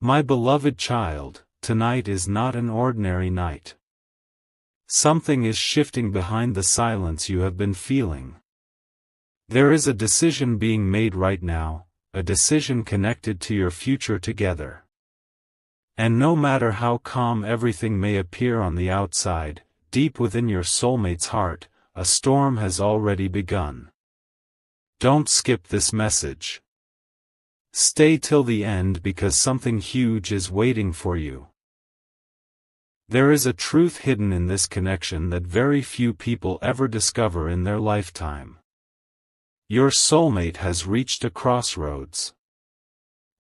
My beloved child, tonight is not an ordinary night. Something is shifting behind the silence you have been feeling. There is a decision being made right now, a decision connected to your future together. And no matter how calm everything may appear on the outside, deep within your soulmate's heart, a storm has already begun. Don't skip this message. Stay till the end because something huge is waiting for you. There is a truth hidden in this connection that very few people ever discover in their lifetime. Your soulmate has reached a crossroads.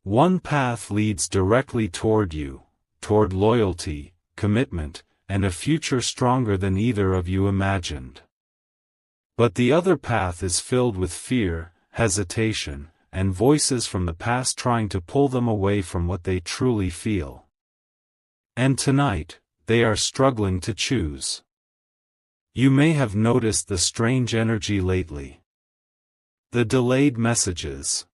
One path leads directly toward you, toward loyalty, commitment, and a future stronger than either of you imagined. But the other path is filled with fear, hesitation, and voices from the past trying to pull them away from what they truly feel. And tonight, they are struggling to choose. You may have noticed the strange energy lately. The delayed messages.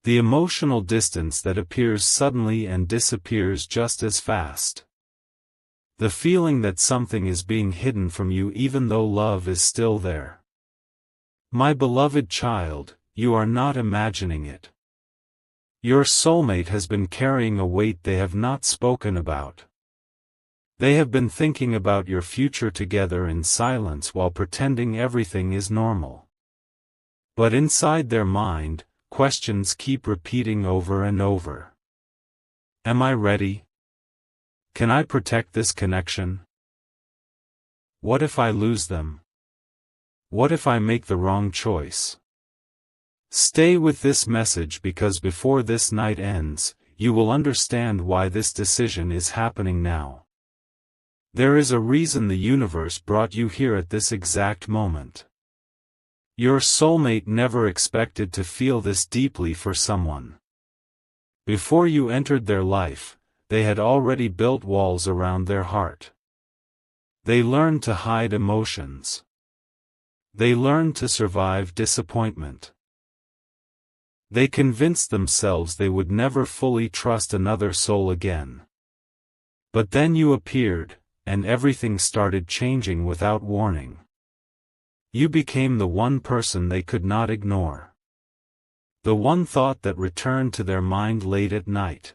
The emotional distance that appears suddenly and disappears just as fast. The feeling that something is being hidden from you even though love is still there. My beloved child, you are not imagining it. Your soulmate has been carrying a weight they have not spoken about. They have been thinking about your future together in silence while pretending everything is normal. But inside their mind, questions keep repeating over and over. Am I ready? Can I protect this connection? What if I lose them? What if I make the wrong choice? Stay with this message because before this night ends, you will understand why this decision is happening now. There is a reason the universe brought you here at this exact moment. Your soulmate never expected to feel this deeply for someone. Before you entered their life, they had already built walls around their heart. They learned to hide emotions. They learned to survive disappointment. They convinced themselves they would never fully trust another soul again. But then you appeared, and everything started changing without warning. You became the one person they could not ignore. The one thought that returned to their mind late at night.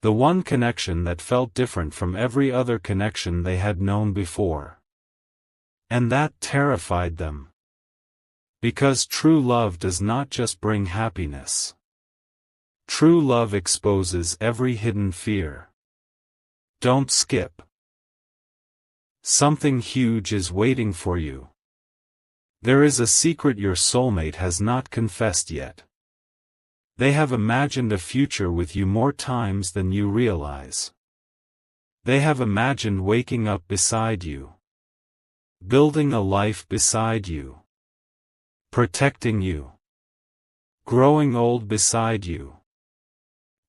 The one connection that felt different from every other connection they had known before. And that terrified them. Because true love does not just bring happiness. True love exposes every hidden fear. Don't skip. Something huge is waiting for you. There is a secret your soulmate has not confessed yet. They have imagined a future with you more times than you realize. They have imagined waking up beside you. Building a life beside you. Protecting you. Growing old beside you.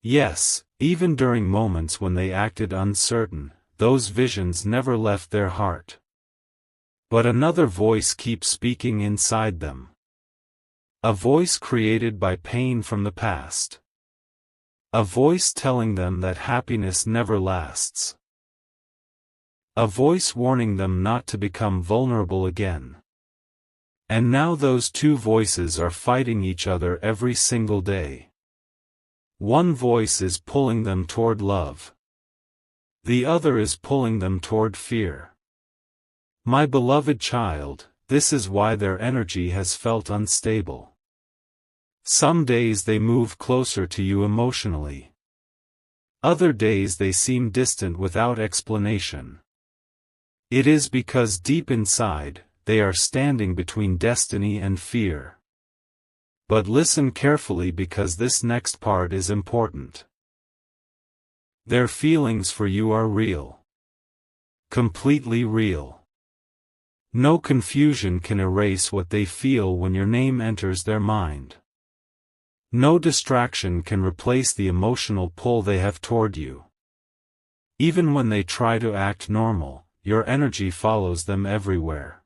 Yes, even during moments when they acted uncertain, those visions never left their heart. But another voice keeps speaking inside them. A voice created by pain from the past. A voice telling them that happiness never lasts. A voice warning them not to become vulnerable again. And now those two voices are fighting each other every single day. One voice is pulling them toward love. The other is pulling them toward fear. My beloved child, this is why their energy has felt unstable. Some days they move closer to you emotionally. Other days they seem distant without explanation. It is because deep inside, they are standing between destiny and fear. But listen carefully because this next part is important. Their feelings for you are real. Completely real. No confusion can erase what they feel when your name enters their mind. No distraction can replace the emotional pull they have toward you. Even when they try to act normal, your energy follows them everywhere.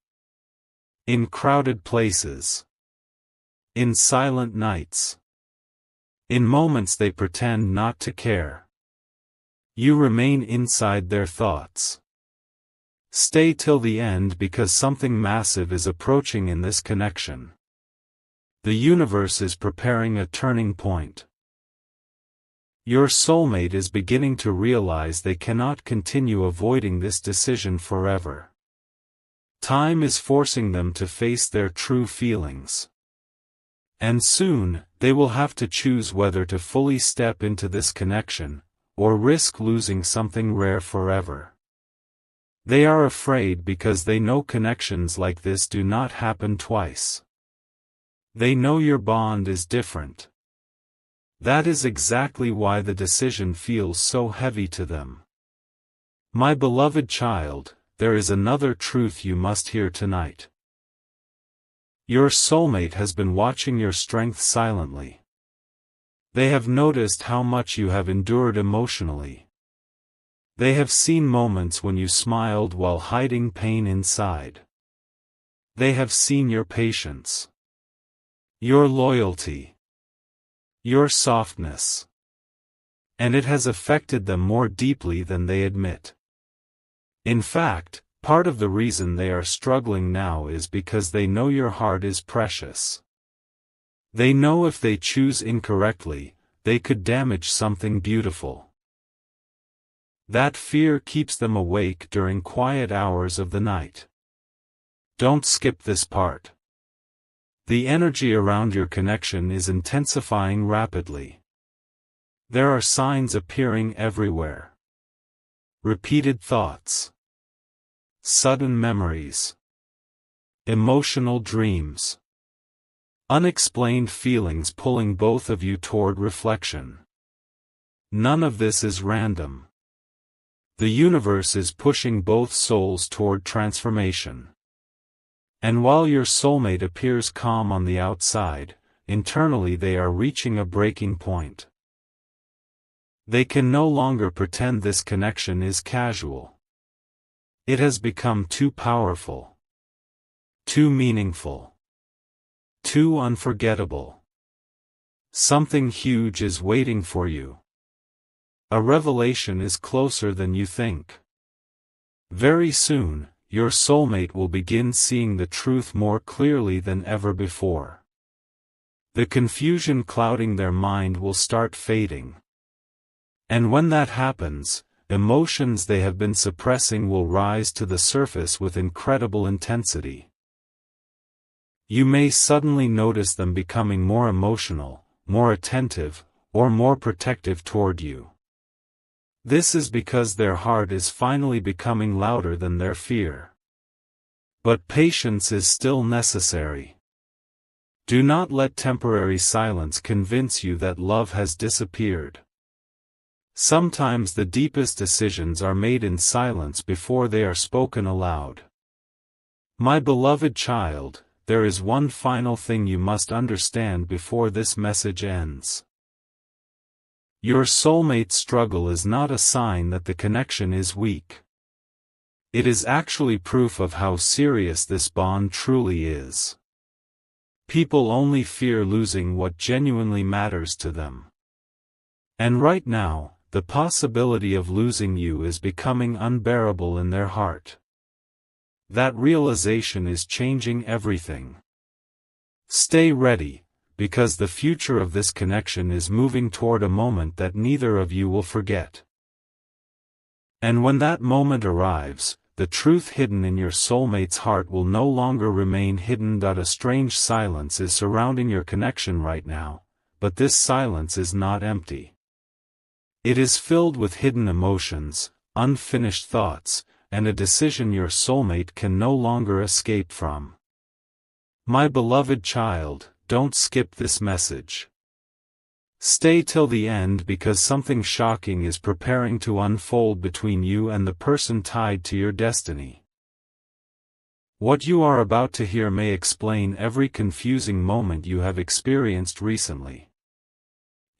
In crowded places. In silent nights. In moments they pretend not to care. You remain inside their thoughts. Stay till the end because something massive is approaching in this connection. The universe is preparing a turning point. Your soulmate is beginning to realize they cannot continue avoiding this decision forever. Time is forcing them to face their true feelings. And soon, they will have to choose whether to fully step into this connection, or risk losing something rare forever. They are afraid because they know connections like this do not happen twice. They know your bond is different. That is exactly why the decision feels so heavy to them. My beloved child, there is another truth you must hear tonight. Your soulmate has been watching your strength silently. They have noticed how much you have endured emotionally. They have seen moments when you smiled while hiding pain inside. They have seen your patience, your loyalty, your softness. And it has affected them more deeply than they admit. In fact, part of the reason they are struggling now is because they know your heart is precious. They know if they choose incorrectly, they could damage something beautiful. That fear keeps them awake during quiet hours of the night. Don't skip this part. The energy around your connection is intensifying rapidly. There are signs appearing everywhere. Repeated thoughts. Sudden memories. Emotional dreams. Unexplained feelings pulling both of you toward reflection. None of this is random. The universe is pushing both souls toward transformation. And while your soulmate appears calm on the outside, internally they are reaching a breaking point. They can no longer pretend this connection is casual. It has become too powerful, too meaningful, too unforgettable. Something huge is waiting for you. A revelation is closer than you think. Very soon, your soulmate will begin seeing the truth more clearly than ever before. The confusion clouding their mind will start fading. And when that happens, emotions they have been suppressing will rise to the surface with incredible intensity. You may suddenly notice them becoming more emotional, more attentive, or more protective toward you. This is because their heart is finally becoming louder than their fear. But patience is still necessary. Do not let temporary silence convince you that love has disappeared. Sometimes the deepest decisions are made in silence before they are spoken aloud. My beloved child, there is one final thing you must understand before this message ends. Your soulmate's struggle is not a sign that the connection is weak. It is actually proof of how serious this bond truly is. People only fear losing what genuinely matters to them. And right now, the possibility of losing you is becoming unbearable in their heart. That realization is changing everything. Stay ready, because the future of this connection is moving toward a moment that neither of you will forget. And when that moment arrives, the truth hidden in your soulmate's heart will no longer remain hidden. A strange silence is surrounding your connection right now, but this silence is not empty. It is filled with hidden emotions, unfinished thoughts, and a decision your soulmate can no longer escape from. My beloved child, don't skip this message. Stay till the end because something shocking is preparing to unfold between you and the person tied to your destiny. What you are about to hear may explain every confusing moment you have experienced recently.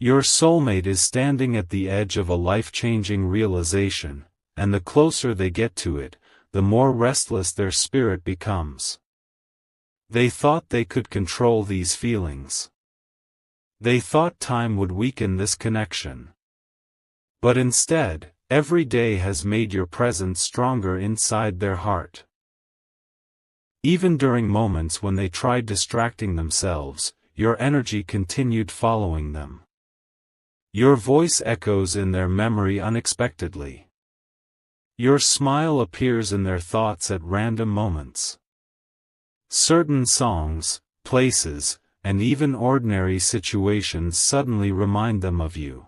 Your soulmate is standing at the edge of a life-changing realization, and the closer they get to it, the more restless their spirit becomes. They thought they could control these feelings. They thought time would weaken this connection. But instead, every day has made your presence stronger inside their heart. Even during moments when they tried distracting themselves, your energy continued following them. Your voice echoes in their memory unexpectedly. Your smile appears in their thoughts at random moments. Certain songs, places, and even ordinary situations suddenly remind them of you.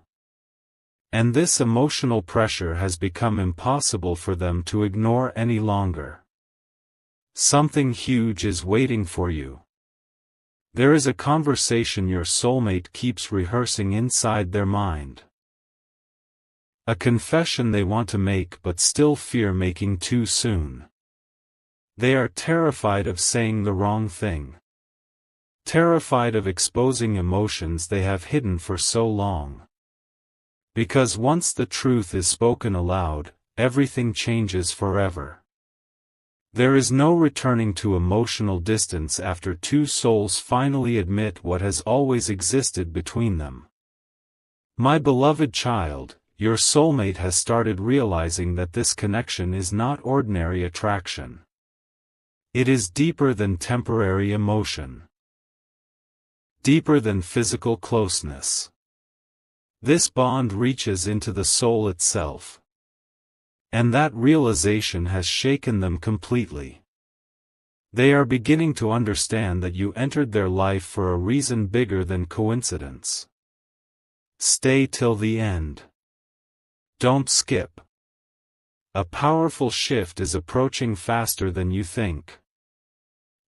And this emotional pressure has become impossible for them to ignore any longer. Something huge is waiting for you. There is a conversation your soulmate keeps rehearsing inside their mind. A confession they want to make but still fear making too soon. They are terrified of saying the wrong thing. Terrified of exposing emotions they have hidden for so long. Because once the truth is spoken aloud, everything changes forever. There is no returning to emotional distance after two souls finally admit what has always existed between them. My beloved child, your soulmate has started realizing that this connection is not ordinary attraction. It is deeper than temporary emotion. Deeper than physical closeness. This bond reaches into the soul itself. And that realization has shaken them completely. They are beginning to understand that you entered their life for a reason bigger than coincidence. Stay till the end. Don't skip. A powerful shift is approaching faster than you think.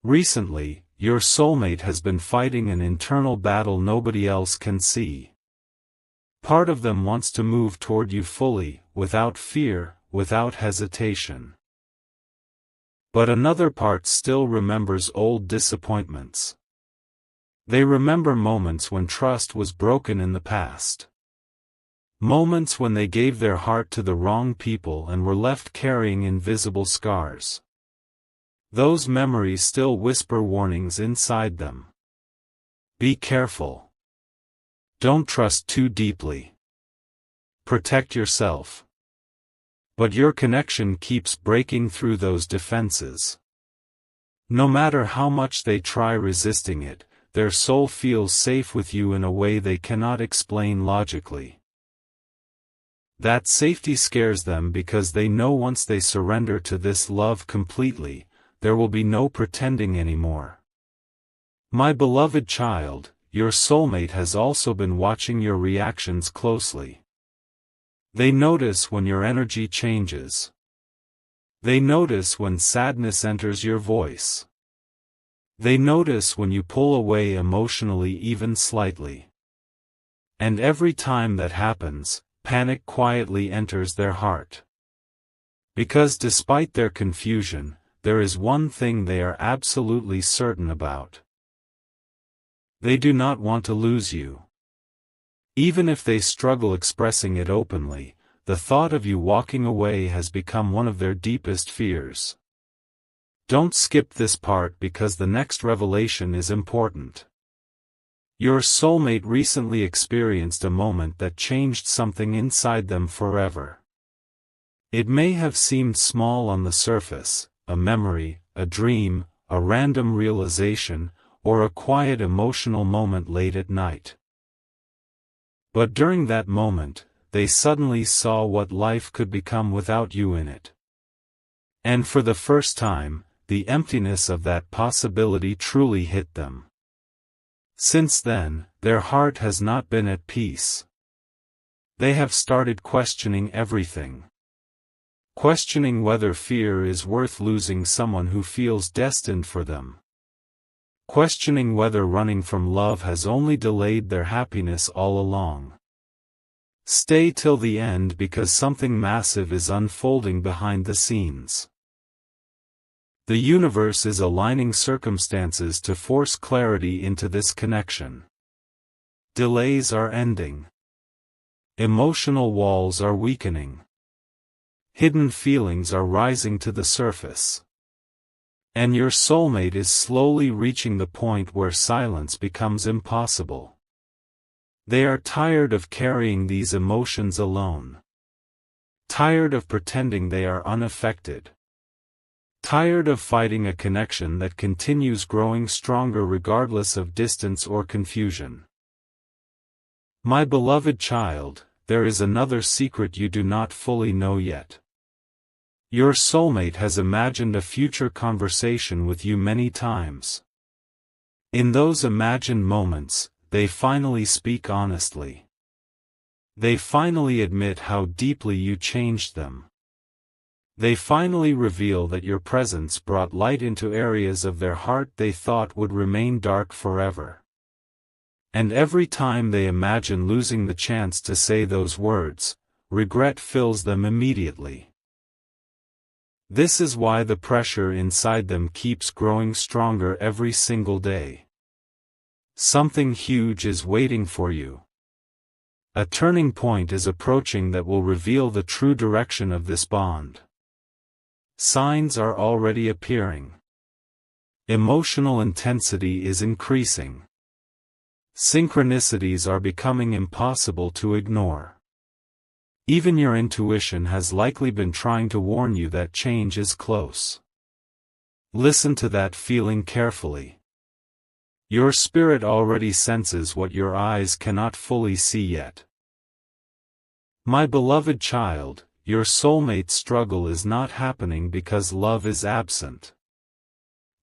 Recently, your soulmate has been fighting an internal battle nobody else can see. Part of them wants to move toward you fully, without fear, without hesitation. But another part still remembers old disappointments. They remember moments when trust was broken in the past. Moments when they gave their heart to the wrong people and were left carrying invisible scars. Those memories still whisper warnings inside them. Be careful. Don't trust too deeply. Protect yourself. But your connection keeps breaking through those defenses. No matter how much they try resisting it, their soul feels safe with you in a way they cannot explain logically. That safety scares them because they know once they surrender to this love completely, there will be no pretending anymore. My beloved child, your soulmate has also been watching your reactions closely. They notice when your energy changes. They notice when sadness enters your voice. They notice when you pull away emotionally even slightly. And every time that happens, panic quietly enters their heart. Because despite their confusion, there is one thing they are absolutely certain about. They do not want to lose you. Even if they struggle expressing it openly, the thought of you walking away has become one of their deepest fears. Don't skip this part because the next revelation is important. Your soulmate recently experienced a moment that changed something inside them forever. It may have seemed small on the surface, a memory, a dream, a random realization, or a quiet emotional moment late at night. But during that moment, they suddenly saw what life could become without you in it. And for the first time, the emptiness of that possibility truly hit them. Since then, their heart has not been at peace. They have started questioning everything. Questioning whether fear is worth losing someone who feels destined for them. Questioning whether running from love has only delayed their happiness all along. Stay till the end because something massive is unfolding behind the scenes. The universe is aligning circumstances to force clarity into this connection. Delays are ending. Emotional walls are weakening. Hidden feelings are rising to the surface. And your soulmate is slowly reaching the point where silence becomes impossible. They are tired of carrying these emotions alone. Tired of pretending they are unaffected. Tired of fighting a connection that continues growing stronger regardless of distance or confusion. My beloved child, there is another secret you do not fully know yet. Your soulmate has imagined a future conversation with you many times. In those imagined moments, they finally speak honestly. They finally admit how deeply you changed them. They finally reveal that your presence brought light into areas of their heart they thought would remain dark forever. And every time they imagine losing the chance to say those words, regret fills them immediately. This is why the pressure inside them keeps growing stronger every single day. Something huge is waiting for you. A turning point is approaching that will reveal the true direction of this bond. Signs are already appearing. Emotional intensity is increasing. Synchronicities are becoming impossible to ignore. Even your intuition has likely been trying to warn you that change is close. Listen to that feeling carefully. Your spirit already senses what your eyes cannot fully see yet. My beloved child, your soulmate struggle is not happening because love is absent.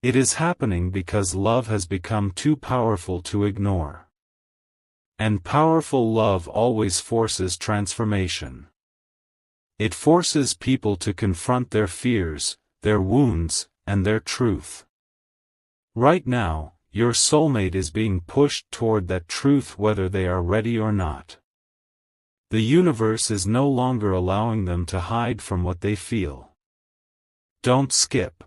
It is happening because love has become too powerful to ignore. And powerful love always forces transformation. It forces people to confront their fears, their wounds, and their truth. Right now, your soulmate is being pushed toward that truth whether they are ready or not. The universe is no longer allowing them to hide from what they feel. Don't skip.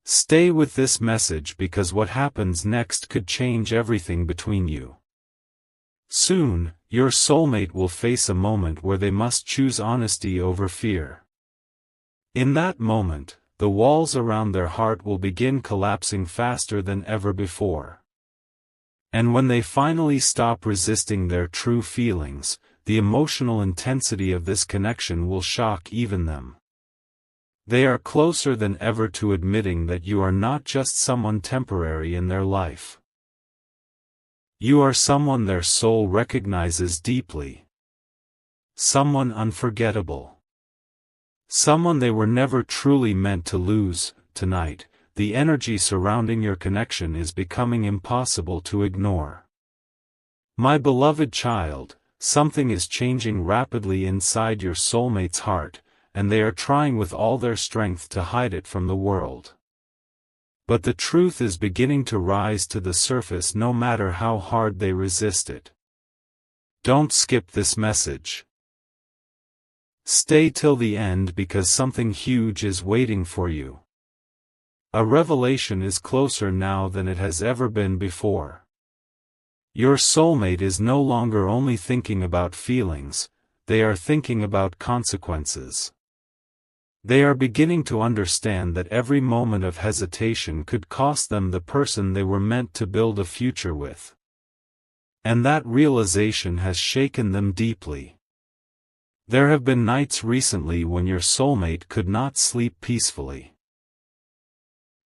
Stay with this message because what happens next could change everything between you. Soon, your soulmate will face a moment where they must choose honesty over fear. In that moment, the walls around their heart will begin collapsing faster than ever before. And when they finally stop resisting their true feelings, the emotional intensity of this connection will shock even them. They are closer than ever to admitting that you are not just someone temporary in their life. You are someone their soul recognizes deeply. Someone unforgettable. Someone they were never truly meant to lose. Tonight, the energy surrounding your connection is becoming impossible to ignore. My beloved child, something is changing rapidly inside your soulmate's heart, and they are trying with all their strength to hide it from the world. But the truth is beginning to rise to the surface no matter how hard they resist it. Don't skip this message. Stay till the end because something huge is waiting for you. A revelation is closer now than it has ever been before. Your soulmate is no longer only thinking about feelings, they are thinking about consequences. They are beginning to understand that every moment of hesitation could cost them the person they were meant to build a future with. And that realization has shaken them deeply. There have been nights recently when your soulmate could not sleep peacefully.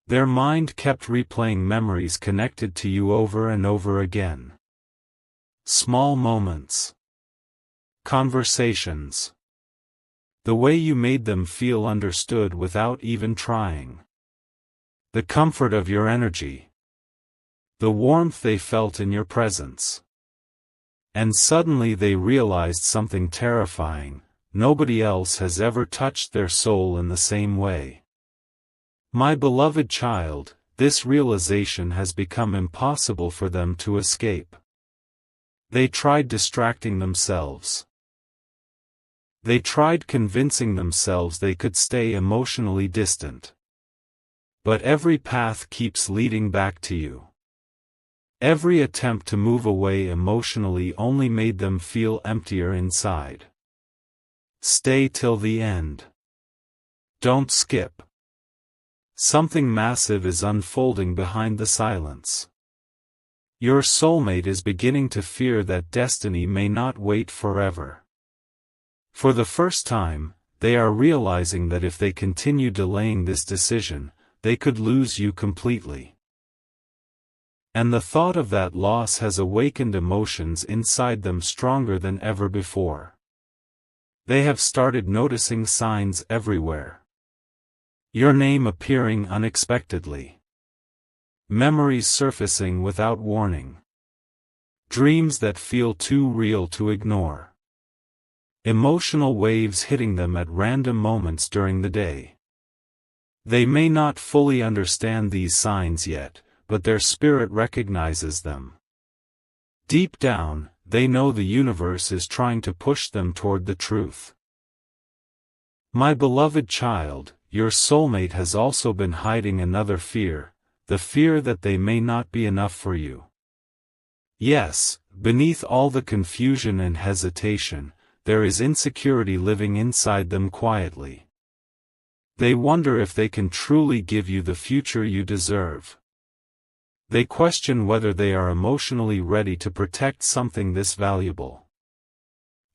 Their mind kept replaying memories connected to you over and over again. Small moments. Conversations. The way you made them feel understood without even trying. The comfort of your energy. The warmth they felt in your presence. And suddenly they realized something terrifying: nobody else has ever touched their soul in the same way. My beloved child, this realization has become impossible for them to escape. They tried distracting themselves. They tried convincing themselves they could stay emotionally distant. But every path keeps leading back to you. Every attempt to move away emotionally only made them feel emptier inside. Stay till the end. Don't skip. Something massive is unfolding behind the silence. Your soulmate is beginning to fear that destiny may not wait forever. For the first time, they are realizing that if they continue delaying this decision, they could lose you completely. And the thought of that loss has awakened emotions inside them stronger than ever before. They have started noticing signs everywhere. Your name appearing unexpectedly. Memories surfacing without warning. Dreams that feel too real to ignore. Emotional waves hitting them at random moments during the day. They may not fully understand these signs yet, but their spirit recognizes them. Deep down, they know the universe is trying to push them toward the truth. My beloved child, your soulmate has also been hiding another fear, the fear that they may not be enough for you. Yes, beneath all the confusion and hesitation, there is insecurity living inside them quietly. They wonder if they can truly give you the future you deserve. They question whether they are emotionally ready to protect something this valuable.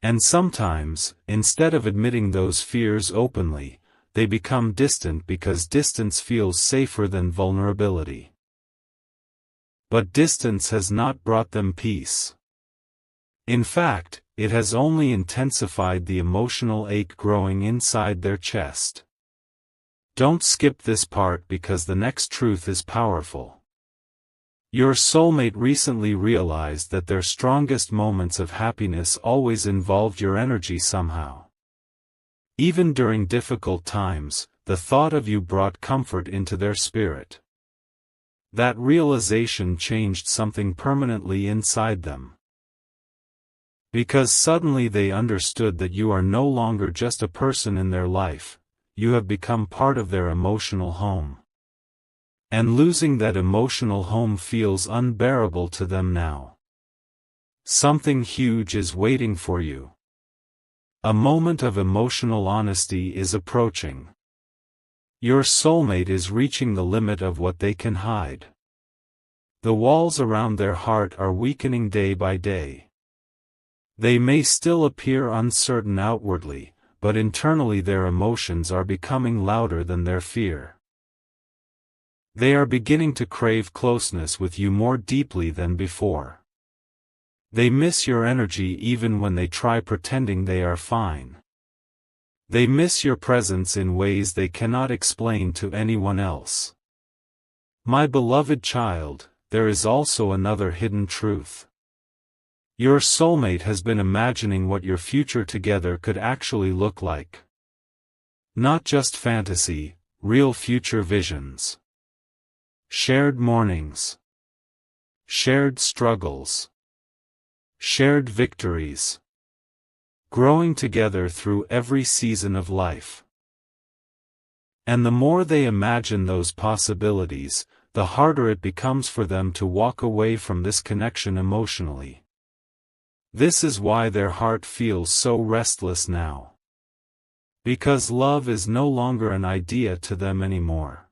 And sometimes, instead of admitting those fears openly, they become distant because distance feels safer than vulnerability. But distance has not brought them peace. In fact, it has only intensified the emotional ache growing inside their chest. Don't skip this part because the next truth is powerful. Your soulmate recently realized that their strongest moments of happiness always involved your energy somehow. Even during difficult times, the thought of you brought comfort into their spirit. That realization changed something permanently inside them. Because suddenly they understood that you are no longer just a person in their life, you have become part of their emotional home. And losing that emotional home feels unbearable to them now. Something huge is waiting for you. A moment of emotional honesty is approaching. Your soulmate is reaching the limit of what they can hide. The walls around their heart are weakening day by day. They may still appear uncertain outwardly, but internally their emotions are becoming louder than their fear. They are beginning to crave closeness with you more deeply than before. They miss your energy even when they try pretending they are fine. They miss your presence in ways they cannot explain to anyone else. My beloved child, there is also another hidden truth. Your soulmate has been imagining what your future together could actually look like. Not just fantasy, real future visions. Shared mornings. Shared struggles. Shared victories. Growing together through every season of life. And the more they imagine those possibilities, the harder it becomes for them to walk away from this connection emotionally. This is why their heart feels so restless now. Because love is no longer an idea to them anymore.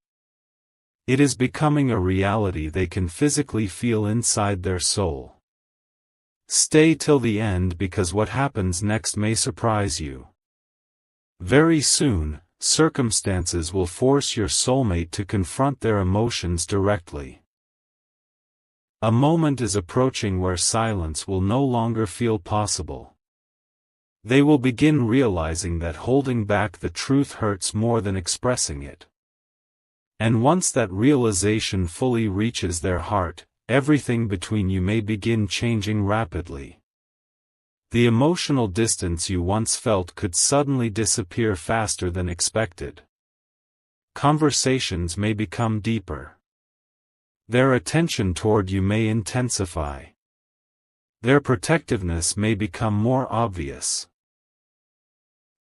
It is becoming a reality they can physically feel inside their soul. Stay till the end because what happens next may surprise you. Very soon, circumstances will force your soulmate to confront their emotions directly. A moment is approaching where silence will no longer feel possible. They will begin realizing that holding back the truth hurts more than expressing it. And once that realization fully reaches their heart, everything between you may begin changing rapidly. The emotional distance you once felt could suddenly disappear faster than expected. Conversations may become deeper. Their attention toward you may intensify. Their protectiveness may become more obvious.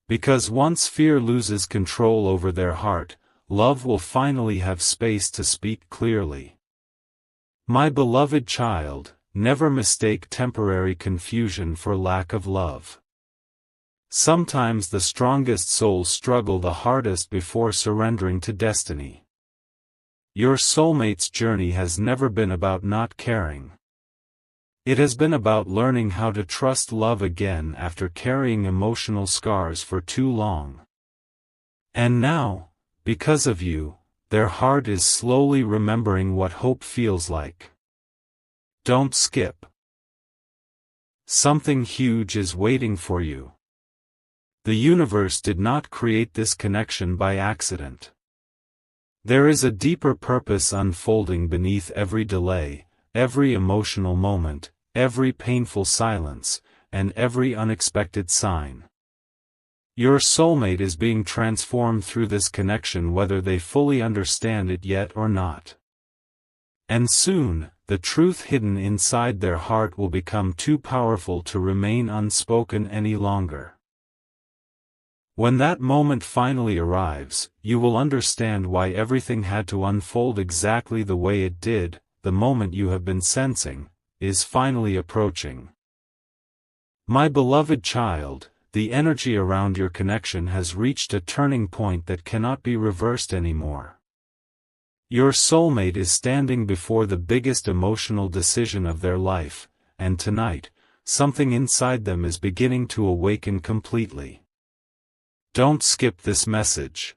Because once fear loses control over their heart, love will finally have space to speak clearly. My beloved child, never mistake temporary confusion for lack of love. Sometimes the strongest souls struggle the hardest before surrendering to destiny. Your soulmate's journey has never been about not caring. It has been about learning how to trust love again after carrying emotional scars for too long. And now, because of you, their heart is slowly remembering what hope feels like. Don't skip. Something huge is waiting for you. The universe did not create this connection by accident. There is a deeper purpose unfolding beneath every delay, every emotional moment, every painful silence, and every unexpected sign. Your soulmate is being transformed through this connection whether they fully understand it yet or not. And soon, the truth hidden inside their heart will become too powerful to remain unspoken any longer. When that moment finally arrives, you will understand why everything had to unfold exactly the way it did. The moment you have been sensing is finally approaching. My beloved child, the energy around your connection has reached a turning point that cannot be reversed anymore. Your soulmate is standing before the biggest emotional decision of their life, and tonight, something inside them is beginning to awaken completely. Don't skip this message.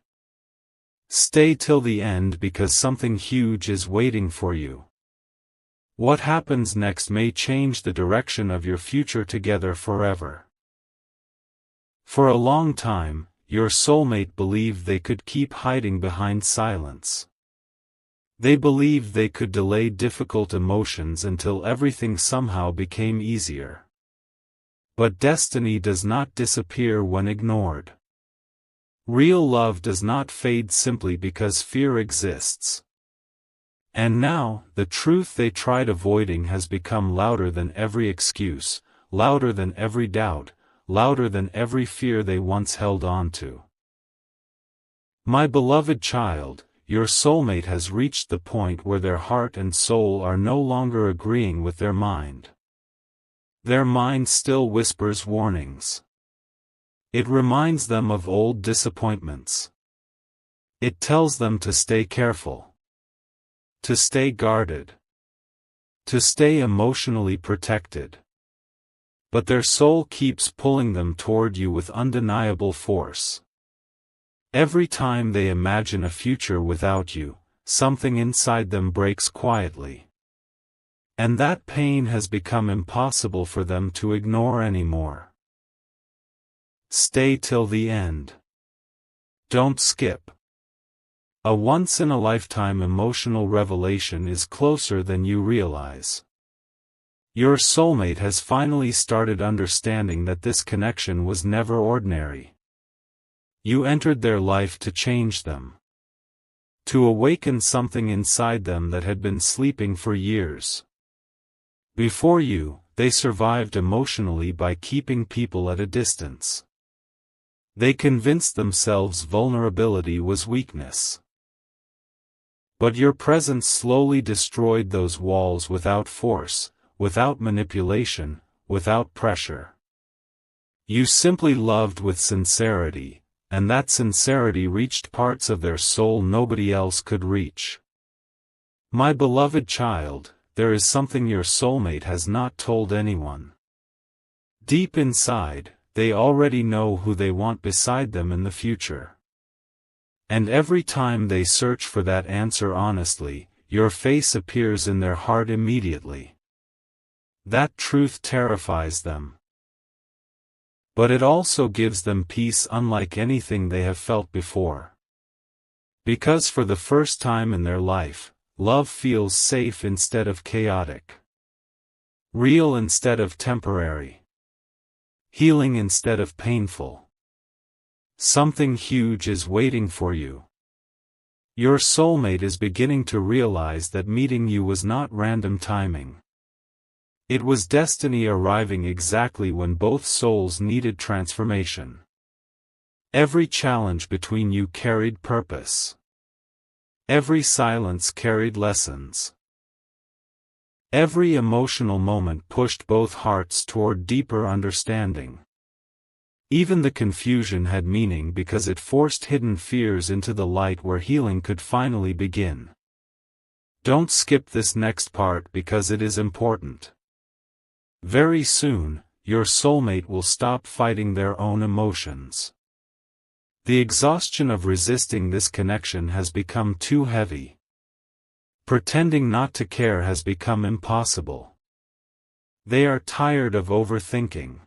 Stay till the end because something huge is waiting for you. What happens next may change the direction of your future together forever. For a long time, your soulmate believed they could keep hiding behind silence. They believed they could delay difficult emotions until everything somehow became easier. But destiny does not disappear when ignored. Real love does not fade simply because fear exists. And now, the truth they tried avoiding has become louder than every excuse, louder than every doubt, louder than every fear they once held on to. My beloved child, your soulmate has reached the point where their heart and soul are no longer agreeing with their mind. Their mind still whispers warnings. It reminds them of old disappointments. It tells them to stay careful. To stay guarded. To stay emotionally protected. But their soul keeps pulling them toward you with undeniable force. Every time they imagine a future without you, something inside them breaks quietly. And that pain has become impossible for them to ignore anymore. Stay till the end. Don't skip. A once-in-a-lifetime emotional revelation is closer than you realize. Your soulmate has finally started understanding that this connection was never ordinary. You entered their life to change them. To awaken something inside them that had been sleeping for years. Before you, they survived emotionally by keeping people at a distance. They convinced themselves vulnerability was weakness. But your presence slowly destroyed those walls without force, without manipulation, without pressure. You simply loved with sincerity, and that sincerity reached parts of their soul nobody else could reach. My beloved child, there is something your soulmate has not told anyone. Deep inside, they already know who they want beside them in the future. And every time they search for that answer honestly, your face appears in their heart immediately. That truth terrifies them. But it also gives them peace unlike anything they have felt before. Because for the first time in their life, love feels safe instead of chaotic. Real instead of temporary. Healing instead of painful. Something huge is waiting for you. Your soulmate is beginning to realize that meeting you was not random timing. It was destiny arriving exactly when both souls needed transformation. Every challenge between you carried purpose. Every silence carried lessons. Every emotional moment pushed both hearts toward deeper understanding. Even the confusion had meaning because it forced hidden fears into the light where healing could finally begin. Don't skip this next part because it is important. Very soon, your soulmate will stop fighting their own emotions. The exhaustion of resisting this connection has become too heavy. Pretending not to care has become impossible. They are tired of overthinking.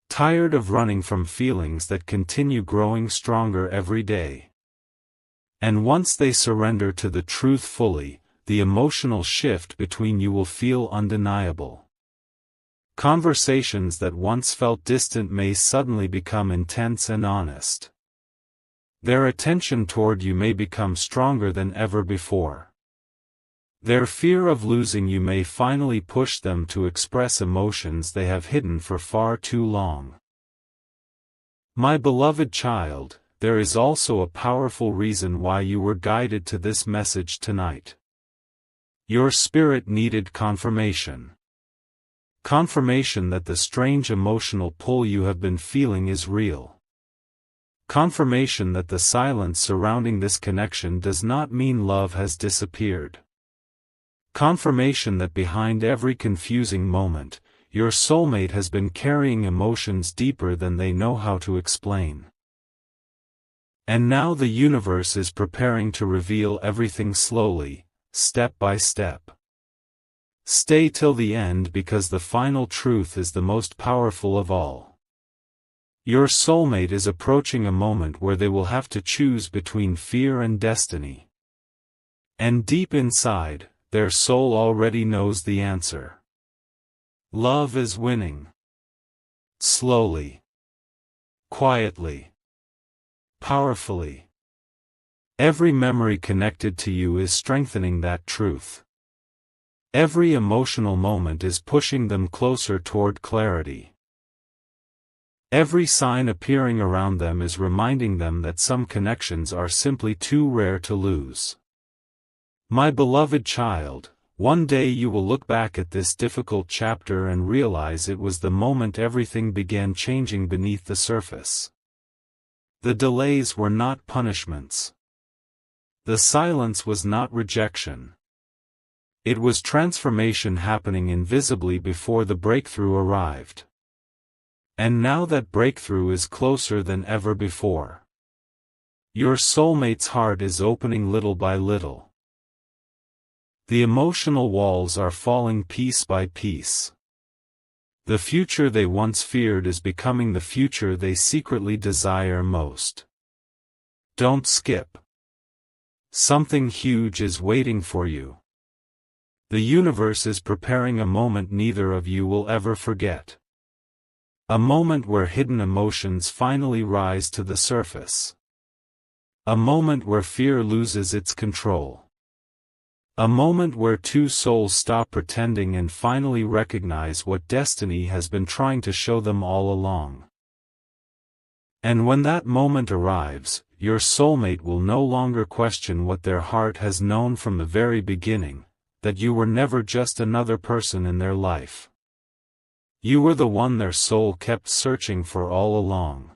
Tired of running from feelings that continue growing stronger every day. And once they surrender to the truth fully, the emotional shift between you will feel undeniable. Conversations that once felt distant may suddenly become intense and honest. Their attention toward you may become stronger than ever before. Their fear of losing you may finally push them to express emotions they have hidden for far too long. My beloved child, there is also a powerful reason why you were guided to this message tonight. Your spirit needed confirmation. Confirmation that the strange emotional pull you have been feeling is real. Confirmation that the silence surrounding this connection does not mean love has disappeared. Confirmation that behind every confusing moment, your soulmate has been carrying emotions deeper than they know how to explain. And now the universe is preparing to reveal everything slowly, step by step. Stay till the end because the final truth is the most powerful of all. Your soulmate is approaching a moment where they will have to choose between fear and destiny. And deep inside, their soul already knows the answer. Love is winning. Slowly. Quietly. Powerfully. Every memory connected to you is strengthening that truth. Every emotional moment is pushing them closer toward clarity. Every sign appearing around them is reminding them that some connections are simply too rare to lose. My beloved child, one day you will look back at this difficult chapter and realize it was the moment everything began changing beneath the surface. The delays were not punishments. The silence was not rejection. It was transformation happening invisibly before the breakthrough arrived. And now that breakthrough is closer than ever before. Your soulmate's heart is opening little by little. The emotional walls are falling piece by piece. The future they once feared is becoming the future they secretly desire most. Don't skip. Something huge is waiting for you. The universe is preparing a moment neither of you will ever forget. A moment where hidden emotions finally rise to the surface. A moment where fear loses its control. A moment where two souls stop pretending and finally recognize what destiny has been trying to show them all along. And when that moment arrives, your soulmate will no longer question what their heart has known from the very beginning, that you were never just another person in their life. You were the one their soul kept searching for all along.